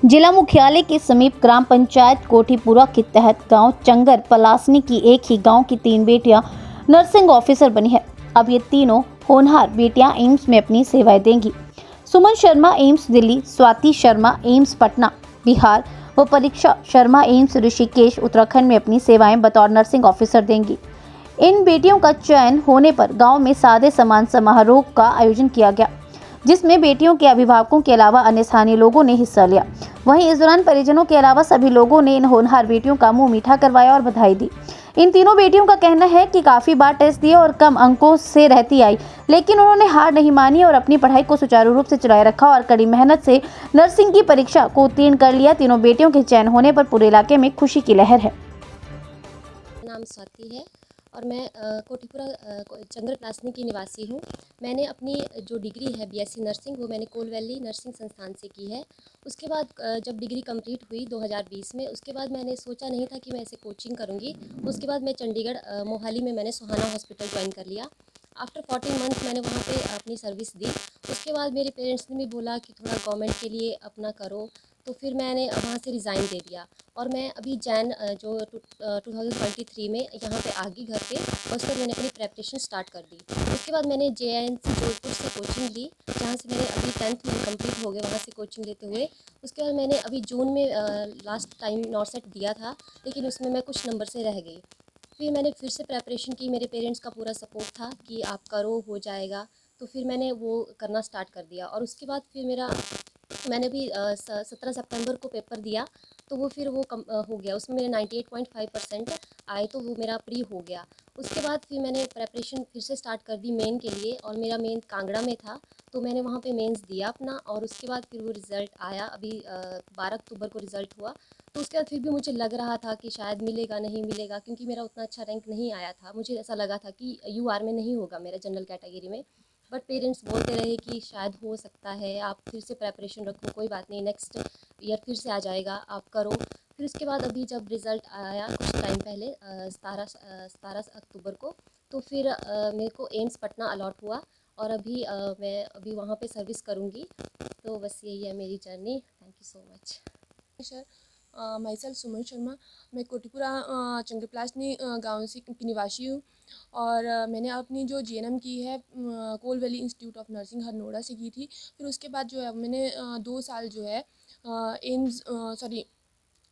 जिला मुख्यालय के समीप ग्राम पंचायत कोठीपुरा के तहत गांव चंगर पलासनी की एक ही गांव की 3 बेटियां नर्सिंग ऑफिसर बनी है। अब ये तीनों होनहार बेटियां एम्स में अपनी सेवाएं देंगी। सुमन शर्मा एम्स दिल्ली, स्वाति शर्मा एम्स पटना बिहार व परीक्षा शर्मा एम्स ऋषिकेश उत्तराखंड में अपनी सेवाएं बतौर नर्सिंग ऑफिसर देंगी। इन बेटियों का चयन होने पर गांव में सादे सम्मान समारोह का आयोजन किया गया, जिसमें बेटियों के अभिभावकों के अलावा अन्य स्थानीय लोगों ने हिस्सा लिया। वहीं इस दौरान परिजनों के अलावा सभी लोगों ने इन होनहार बेटियों का मुंह मीठा करवाया और बधाई दी। इन तीनों बेटियों का कहना है कि काफी बार टेस्ट दिए और कम अंकों से रहती आई, लेकिन उन्होंने हार नहीं मानी और अपनी पढ़ाई को सुचारू रूप से चलाए रखा और कड़ी मेहनत से नर्सिंग की परीक्षा को उत्तीर्ण कर लिया। तीनों बेटियों के चयन होने पर पूरे इलाके में खुशी की लहर है। नाम स्वाति है और मैं कोठीपुरा चंगर पलासनी की निवासी हूँ। मैंने अपनी जो डिग्री है बीएससी नर्सिंग वो मैंने कोल वैली नर्सिंग संस्थान से की है। उसके बाद जब डिग्री कंप्लीट हुई 2020 में, उसके बाद मैंने सोचा नहीं था कि मैं ऐसे कोचिंग करूँगी। उसके बाद मैं चंडीगढ़ मोहाली में मैंने सुहाना हॉस्पिटल ज्वाइन कर लिया। आफ्टर 14 मंथ मैंने वहाँ पे अपनी सर्विस दी। उसके बाद मेरे पेरेंट्स ने भी बोला कि थोड़ा गवर्नमेंट के लिए अपना करो, तो फिर मैंने वहाँ से रिज़ाइन दे दिया और मैं अभी जैन जो 2023 में यहाँ पे आ गई घर पे और उसके बाद मैंने अपनी प्रेपरेशन स्टार्ट कर दी। उसके बाद मैंने JNC जोधपुर से कोचिंग ली, जहाँ से मैंने अभी 10th मंथ कंप्लीट हो गए वहाँ से कोचिंग लेते हुए। उसके बाद मैंने अभी जून में लास्ट टाइम नॉर्सेट दिया था, लेकिन उसमें मैं कुछ नंबर से रह गई। फिर मैंने फिर से प्रेपरेशन की, मेरे पेरेंट्स का पूरा सपोर्ट था कि आप करो, हो जाएगा। तो फिर मैंने वो करना स्टार्ट कर दिया और उसके बाद फिर मैंने भी 17 सितंबर को पेपर दिया, तो वो फिर वो हो गया। उसमें मेरे 98.5% आए, तो वो मेरा प्री हो गया। उसके बाद फिर मैंने प्रेपरेशन फिर से स्टार्ट कर दी मेन के लिए और मेरा मेन कांगड़ा में था, तो मैंने वहाँ पे मेंस दिया अपना और उसके बाद फिर वो रिज़ल्ट आया। अभी 12 अक्टूबर को रिज़ल्ट हुआ। तो उसके बाद फिर भी मुझे लग रहा था कि शायद मिलेगा नहीं मिलेगा, क्योंकि मेरा उतना अच्छा रैंक नहीं आया था। मुझे ऐसा लगा था कि UR में नहीं होगा मेरा, जनरल कैटेगरी में। बट पेरेंट्स बोलते रहे कि शायद हो सकता है, आप फिर से प्रेपरेशन रखो, कोई बात नहीं, नेक्स्ट ईयर फिर से आ जाएगा, आप करो। फिर उसके बाद अभी जब रिज़ल्ट आया कुछ टाइम पहले 17 अक्टूबर को, तो फिर मेरे को एम्स पटना अलॉट हुआ और मैं अभी वहाँ पे सर्विस करूँगी। तो बस यही है मेरी journey. Thank you so much sir. Myself Suman Sharma. मैं कोठीपुरा चंगरपलासनी गाँव से की निवासी हूँ और मैंने अपनी जो GNM की है Coal Valley Institute of Nursing Harnora से की थी। फिर उसके बाद जो है मैंने 2 साल जो है एम्स सॉरी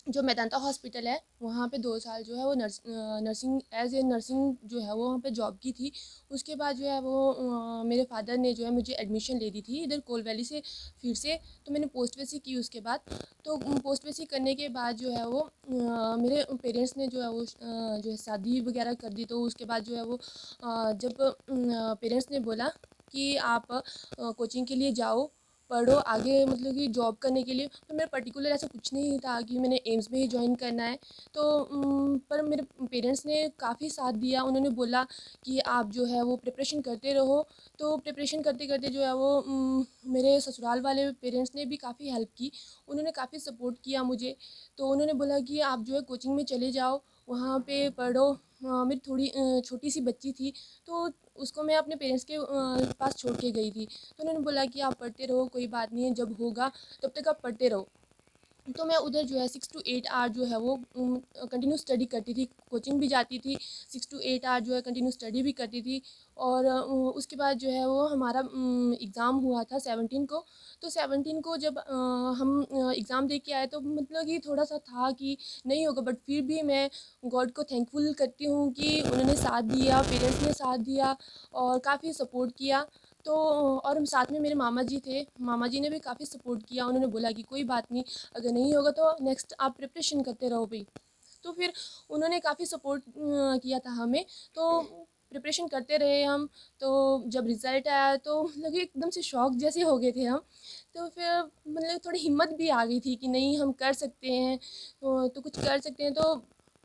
जो मेदांता हॉस्पिटल है वहाँ पे 2 साल जो है वो नर्सिंग एज ए नर्सिंग जो है वो वहाँ पे जॉब की थी। उसके बाद जो है वो मेरे फादर ने जो है मुझे एडमिशन ले दी थी इधर कोल वैली से फिर से। तो मैंने पोस्ट बेसिक की उसके बाद। तो पोस्ट बेसिक करने के बाद जो है वो मेरे पेरेंट्स ने जो है वो जो है शादी वगैरह कर दी। तो उसके बाद जो है वो जब पेरेंट्स ने बोला कि आप कोचिंग के लिए जाओ, पढ़ो आगे, मतलब कि जॉब करने के लिए। तो मेरा पर्टिकुलर ऐसा कुछ नहीं था कि मैंने एम्स में ही ज्वाइन करना है। तो पर मेरे पेरेंट्स ने काफ़ी साथ दिया। उन्होंने बोला कि आप जो है वो प्रिपरेशन करते रहो। तो प्रिपरेशन करते करते जो है वो मेरे ससुराल वाले पेरेंट्स ने भी काफ़ी हेल्प की। उन्होंने काफ़ी सपोर्ट किया मुझे। तो उन्होंने बोला कि आप जो है कोचिंग में चले जाओ, वहाँ पे पढ़ो। मेरी थोड़ी छोटी सी बच्ची थी, तो उसको मैं अपने पेरेंट्स के पास छोड़ के गई थी। तो उन्होंने बोला कि आप पढ़ते रहो, कोई बात नहीं है, जब होगा तब तक आप पढ़ते रहो। तो मैं उधर जो है 6 to 8 आवर जो है वो कंटिन्यू स्टडी करती थी, कोचिंग भी जाती थी, 6 to 8 आवर जो है कंटिन्यू स्टडी भी करती थी। और उसके बाद जो है वो हमारा एग्ज़ाम हुआ था 17 को। तो 17 को जब हम एग्ज़ाम दे के आए, तो मतलब कि थोड़ा सा था कि नहीं होगा, बट फिर भी मैं गॉड को थैंकफुल करती हूँ कि उन्होंने साथ दिया, पेरेंट्स ने साथ दिया और काफ़ी सपोर्ट किया। तो और साथ में मेरे मामा जी थे, मामा जी ने भी काफ़ी सपोर्ट किया। उन्होंने बोला कि कोई बात नहीं, अगर नहीं होगा तो नेक्स्ट आप प्रिपरेशन करते रहो भाई। तो फिर उन्होंने काफ़ी सपोर्ट किया था हमें। तो प्रिपरेशन करते रहे हम। तो जब रिज़ल्ट आया तो मतलब कि एकदम से शॉक जैसे हो गए थे हम। तो फिर मतलब थोड़ी हिम्मत भी आ गई थी कि नहीं, हम कर सकते हैं, तो कुछ कर सकते हैं। तो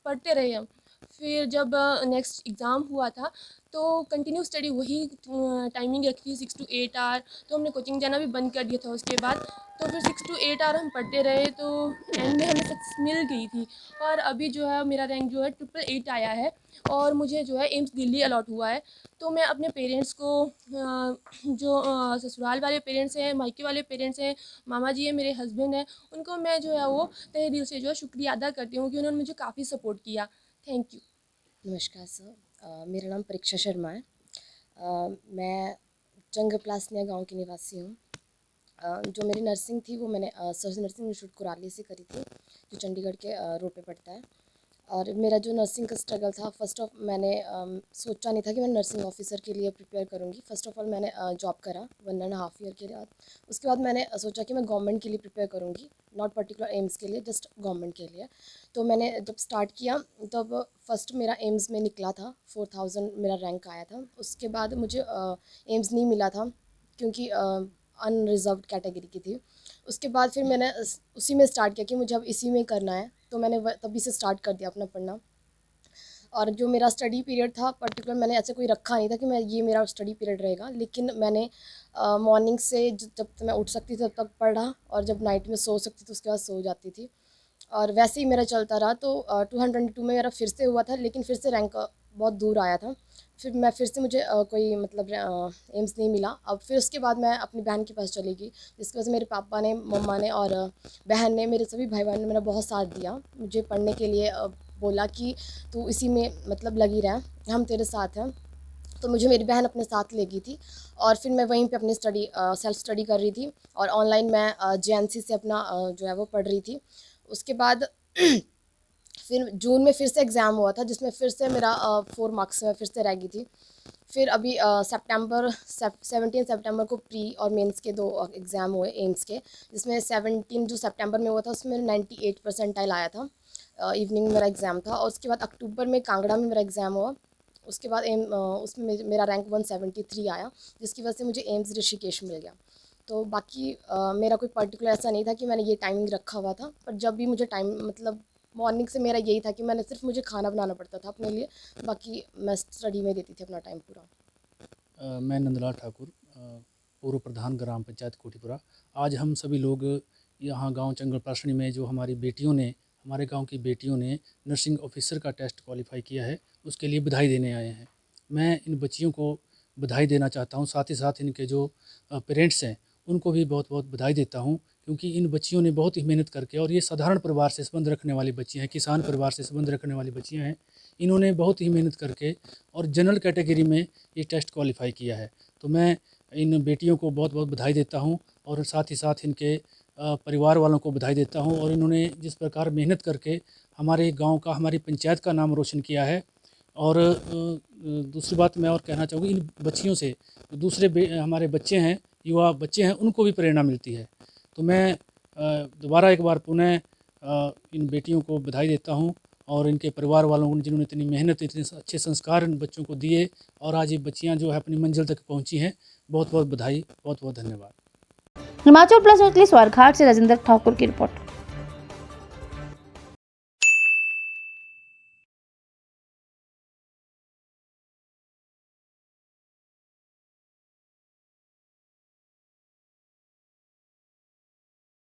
पढ़ते रहे हम। फिर जब नेक्स्ट एग्ज़ाम हुआ था तो कंटिन्यू स्टडी वही टाइमिंग रखी थी 6 to 8 आवर। तो हमने कोचिंग जाना भी बंद कर दिया था उसके बाद। तो फिर 6 to 8 आवर हम पढ़ते रहे तो एंड में हमें सक्सेस मिल गई थी। और अभी जो है मेरा रैंक जो है 888 आया है और मुझे जो है एम्स दिल्ली अलॉट हुआ है। तो मैं अपने पेरेंट्स को जो ससुराल वाले पेरेंट्स हैं, मायके वाले पेरेंट्स हैं, मामा जी हैं, मेरे हस्बैंड हैं, उनको मैं जो है वो तहे दिल से जो है शुक्रिया अदा करती हूँ कि उन्होंने मुझे काफ़ी सपोर्ट किया। Thank you. नमस्कार सर, मेरा नाम परीक्षा शर्मा है। मैं चंग प्लासनिया गांव की निवासी हूँ। जो मेरी नर्सिंग थी वो मैंने सर नर्सिंग इंस्टीट्यूट कुराली से करी थी, जो चंडीगढ़ के रोड पे पड़ता है। और मेरा जो नर्सिंग का स्ट्रगल था, फर्स्ट ऑफ मैंने सोचा नहीं था कि मैं नर्सिंग ऑफिसर के लिए प्रिपेयर करूँगी। फ़र्स्ट ऑफ़ ऑल मैंने जॉब करा 1.5 ईयर के बाद। उसके बाद मैंने सोचा कि मैं गवर्नमेंट के लिए प्रिपेयर करूँगी, नॉट पर्टिकुलर एम्स के लिए, जस्ट गवर्नमेंट के लिए। तो मैंने जब स्टार्ट किया तब फर्स्ट मेरा एम्स में निकला था, 4000 मेरा रैंक आया था। उसके बाद मुझे एम्स नहीं मिला था क्योंकि अनरिजर्व्ड कैटेगरी की थी। उसके बाद फिर मैंने उसी में स्टार्ट किया कि मुझे अब इसी में करना है, तो मैंने तभी से स्टार्ट कर दिया अपना पढ़ना। और जो मेरा स्टडी पीरियड था पर्टिकुलर, मैंने ऐसे कोई रखा नहीं था कि मैं ये मेरा स्टडी पीरियड रहेगा, लेकिन मैंने मॉर्निंग से जब तक मैं उठ सकती थी तब तक पढ़ा, और जब नाइट में सो सकती थी उसके बाद सो जाती थी। और वैसे ही मेरा चलता रहा। तो 222 में मेरा फिर से हुआ था, लेकिन फिर से रैंक बहुत दूर आया था। फिर से मुझे कोई मतलब एम्स नहीं मिला। अब फिर उसके बाद मैं अपनी बहन के पास चली गई, जिसकी वजह से मेरे पापा ने, मम्मा ने और बहन ने, मेरे सभी भाई बहन ने मेरा बहुत साथ दिया। मुझे पढ़ने के लिए बोला कि तू इसी में मतलब लगी रह, हम तेरे साथ हैं। तो मुझे मेरी बहन अपने साथ ले गई थी और फिर मैं वहीं पे अपनी स्टडी सेल्फ स्टडी कर रही थी, और ऑनलाइन मैं JNC से अपना जो है वो पढ़ रही थी। उसके बाद फिर जून में फिर से एग्ज़ाम हुआ था, जिसमें फिर से मेरा 4 मार्क्स में फिर से रह गई थी। फिर अभी 17 सितंबर को प्री और मेंस के 2 एग्ज़ाम हुए एम्स के, जिसमें 17 जो सितंबर में हुआ था उसमें 98 परसेंटाइल आया था। इवनिंग में मेरा एग्ज़ाम था, और उसके बाद अक्टूबर में कांगड़ा में मेरा एग्ज़ाम हुआ। उसके बाद उसमें मेरा रैंक 173 आया, जिसकी वजह से मुझे एम्स ऋषिकेश मिल गया। तो बाकी मेरा कोई पर्टिकुलर ऐसा नहीं था कि मैंने ये टाइमिंग रखा हुआ था, पर जब भी मुझे टाइम मतलब मॉर्निंग से मेरा यही था कि मैंने सिर्फ मुझे खाना बनाना पड़ता था अपने लिए, बाकी मैं स्टडी में देती थी अपना टाइम पूरा। मैं नंदलाल ठाकुर, पूर्व प्रधान ग्राम पंचायत कोठीपुरा। आज हम सभी लोग यहाँ गांव चंगल प्रासनी में जो हमारे गांव की बेटियों ने नर्सिंग ऑफिसर का टेस्ट क्वालिफाई किया है, उसके लिए बधाई देने आए हैं। मैं इन बच्चियों को बधाई देना चाहता हूँ, साथ ही साथ इनके जो पेरेंट्स हैं उनको भी बहुत बहुत बधाई देता हूँ, क्योंकि इन बच्चियों ने बहुत ही मेहनत करके, और ये साधारण परिवार से संबंध रखने वाली बच्चियाँ हैं, किसान परिवार से संबंध रखने वाली बच्चियाँ हैं। इन्होंने बहुत ही मेहनत करके और जनरल कैटेगरी में ये टेस्ट क्वालिफाई किया है। तो मैं इन बेटियों को बहुत बहुत बधाई देता हूँ, और साथ ही साथ इनके परिवार वालों को बधाई देता हूँ। और इन्होंने जिस प्रकार मेहनत करके हमारे गांव का, हमारी पंचायत का नाम रोशन किया है। और दूसरी बात मैं और कहना चाहूँगी, इन बच्चियों से दूसरे हमारे बच्चे हैं, युवा बच्चे हैं, उनको भी प्रेरणा मिलती है। तो मैं दोबारा एक बार पुनः इन बेटियों को बधाई देता हूँ, और इनके परिवार वालों को, जिन्होंने इतनी मेहनत, इतने अच्छे संस्कार इन बच्चों को दिए, और आज ये बच्चियाँ जो है अपनी मंजिल तक पहुँची हैं। बहुत बहुत बधाई, बहुत बहुत धन्यवाद। हिमाचल प्लस न्यूज़ के लिए स्वारघाट से राजेंद्र ठाकुर की रिपोर्ट।